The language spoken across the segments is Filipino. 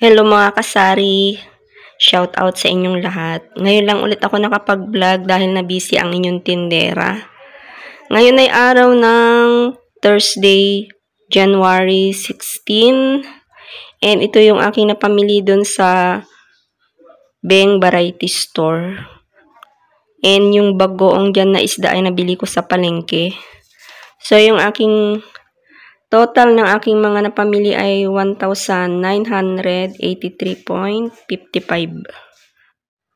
Hello mga kasari, shout out sa inyong lahat. Ngayon lang ulit ako nakapag-vlog dahil na busy ang inyong tindera. Ngayon ay araw ng Thursday, January 16. And ito yung aking napamili dun sa Beng Variety Store. And yung bagoong dyan na isda ay nabili ko sa palengke. So yung aking total ng aking mga napamili ay 1,983.55.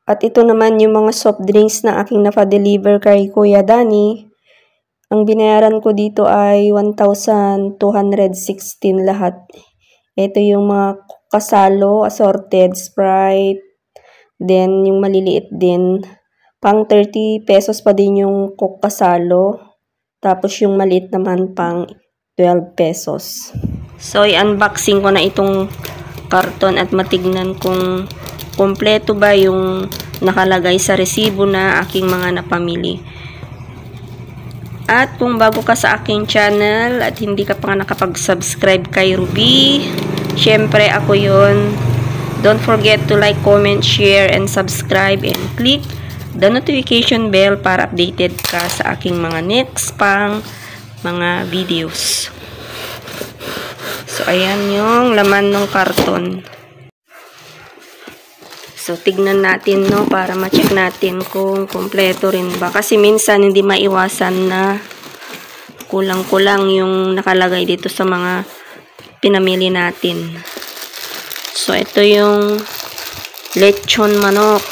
At ito naman yung mga soft drinks na aking napadeliver kay Kuya Danny. Ang binayaran ko dito ay 1,216 lahat. Ito yung mga kasalo, assorted, Sprite. Then yung maliliit din. Pang 30 pesos pa din yung Coke kasalo. Tapos yung maliit naman pang 12 pesos. So, i-unboxing ko na itong karton at matignan kung kompleto ba yung nakalagay sa resibo na aking mga napamili. At kung bago ka sa aking channel at hindi ka pa nga nakapag-subscribe kay Ruby, syempre ako yun. Don't forget to like, comment, share, and subscribe, and click the notification bell para updated ka sa aking mga next pang mga videos. So, ayan yung laman ng karton. So, tignan natin, no, para ma-check natin kung kompleto rin ba. Kasi minsan, hindi maiwasan na kulang-kulang yung nakalagay dito sa mga pinamili natin. So, ito yung lechon manok.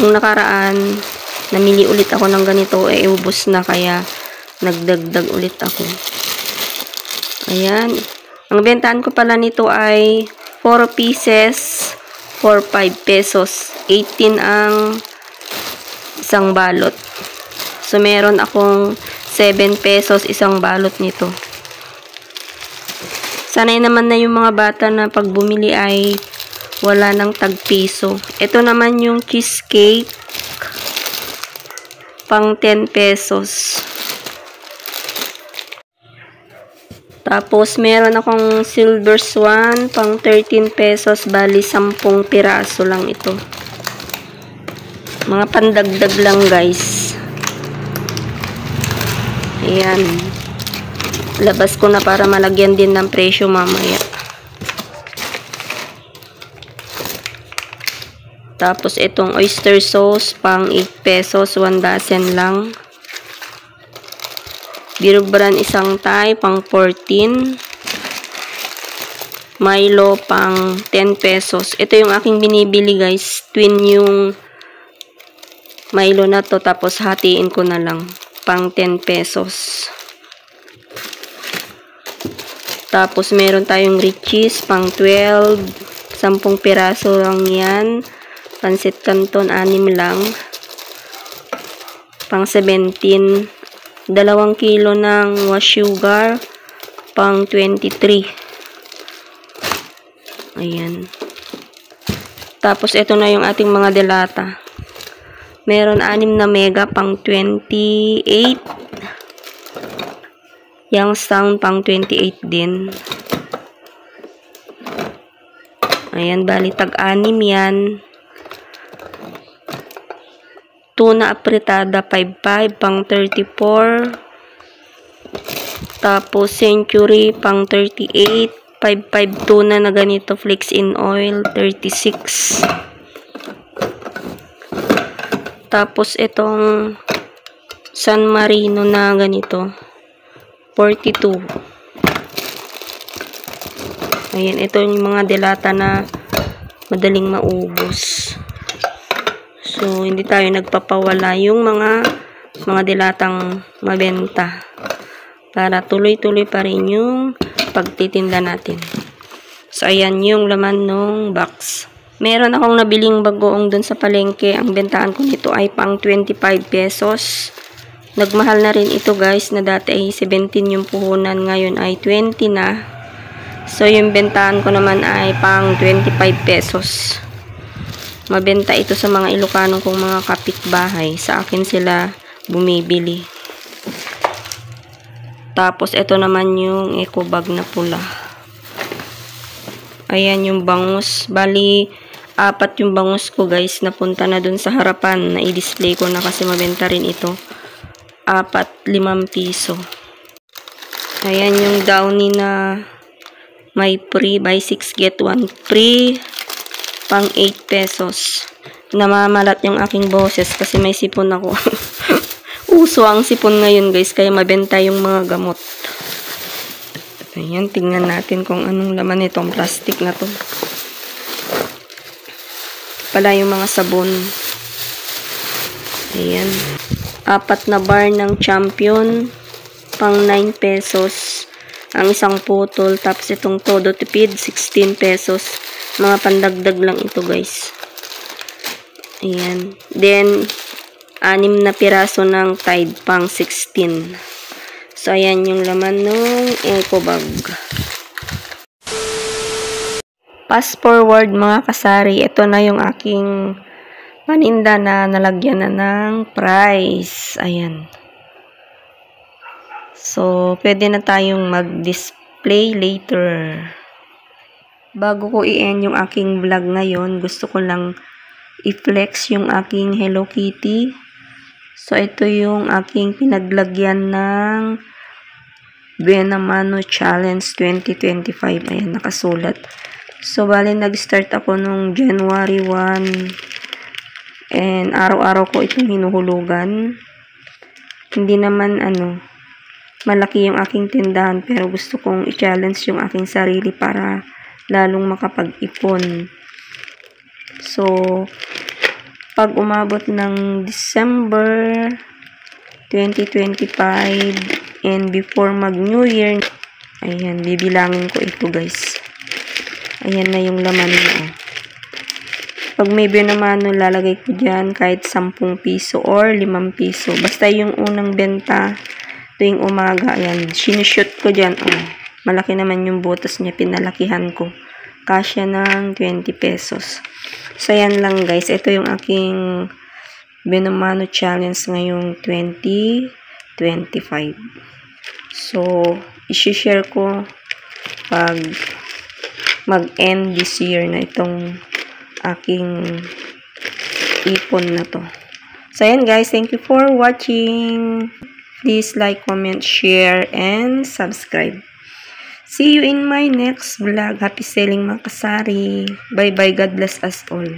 Nung nakaraan, namili ulit ako ng ganito, ubos na kaya nagdagdag ulit ako. Ayan. Ang bentahan ko pala nito ay 4 pieces for 5 pesos. 18 ang isang balot. So, meron akong 7 pesos isang balot nito. Sanay naman na yung mga bata na pag bumili ay wala ng tag-piso. Ito naman yung cheesecake pang 10 pesos. Tapos, meron akong silver swan, pang 13 pesos, bali 10 piraso lang ito. Mga pandagdag lang, guys. Ayan. Labas ko na para malagyan din ng presyo mamaya. Tapos, itong oyster sauce, pang 8 pesos, 1 dozen lang. Birubran isang Thai, pang 14. Milo, pang 10 pesos. Ito yung aking binibili, guys. Twin yung Milo na to. Tapos, hatiin ko na lang. Pang 10 pesos. Tapos, meron tayong Richeese, pang 12. 10 piraso lang yan. Pansit Canton, 6 lang. Pang 17. 2 kilo ng wash sugar, pang 23. Ayan. Tapos, ito na yung ating mga delata. Meron 6 na mega, pang 28. Youngstown, pang 28 din. Ayan, bali tag-6 yan. Tuna apretada 5.5 pang 34. Tapos Century pang 38. 5.5 tuna na ganito flakes in oil 36. Tapos itong San Marino na ganito 42. Ayan, ito yung mga delata na madaling maubos. So, hindi tayo nagpapawala yung mga dilatang mabenta. Para tuloy-tuloy pa rin yung pagtitinda natin. So, ayan yung laman ng box. Meron akong nabiling bagoong dun sa palengke. Ang bentahan ko nito ay pang 25 pesos. Nagmahal na rin ito, guys, na dati ay 17 yung puhunan. Ngayon ay 20 na. So, yung bentahan ko naman ay pang 25 pesos. Mabenta ito sa mga Ilocano kong mga kapitbahay. Sa akin sila bumibili. Tapos, ito naman yung eco bag na pula. Ayan yung bangus. Bali, 4 yung bangus ko guys. Napunta na dun sa harapan. Na i-display ko na kasi mabenta rin ito. 4, 5 piso. Ayan yung downy na may free. Buy 6 get 1 free. Pang 8 pesos. Namamalat yung aking boses kasi may sipon ako. Uso ang sipon ngayon guys. Kaya mabenta yung mga gamot. Ayan, tingnan natin kung anong laman nitong plastic na to. Pala yung mga sabon. Ayan. 4 na bar ng Champion. Pang 9 pesos. Ang isang putol. Tapos itong Todo Tipid, 16 pesos. Mga pandagdag lang ito guys. Ayan. Then, 6 na piraso ng Tide. Pang 16. So, ayan yung laman ng eco bag. Fast forward mga kasari. Ito na yung aking paninda na nalagyan na ng price. Ayan. So, pwede na tayong mag-display later. Bago ko i-end yung aking vlog ngayon, gusto ko lang i-flex yung aking Hello Kitty. So, ito yung aking pinaglagyan ng Benamano Challenge 2025. Ayan, nakasulat. So, bali, nag-start ako nung January 1. And, araw-araw ko itong hinuhulugan. Hindi naman, malaki yung aking tindahan. Pero gusto kong i-challenge yung aking sarili para lalong makapag-ipon. So, pag umabot ng December 2025, and before mag-New Year, ayan, bibilangin ko ito guys. Ayan na yung laman niya. Pag may Benamano, lalagay ko dyan kahit 10 piso or 5 piso. Basta yung unang benta, tuwing umaga, ayan, sinushoot ko dyan. Malaki naman yung butas niya, pinalakihan ko. Kasya ng 20 pesos. So, ayan lang guys. Ito yung aking Benamano Challenge ngayong 2025. So, isi-share ko pag mag-end this year na itong aking ipon na to. So, ayan guys. Thank you for watching. Please like, comment, share, and subscribe. See you in my next vlog. Happy selling mga kasari. Bye-bye. God bless us all.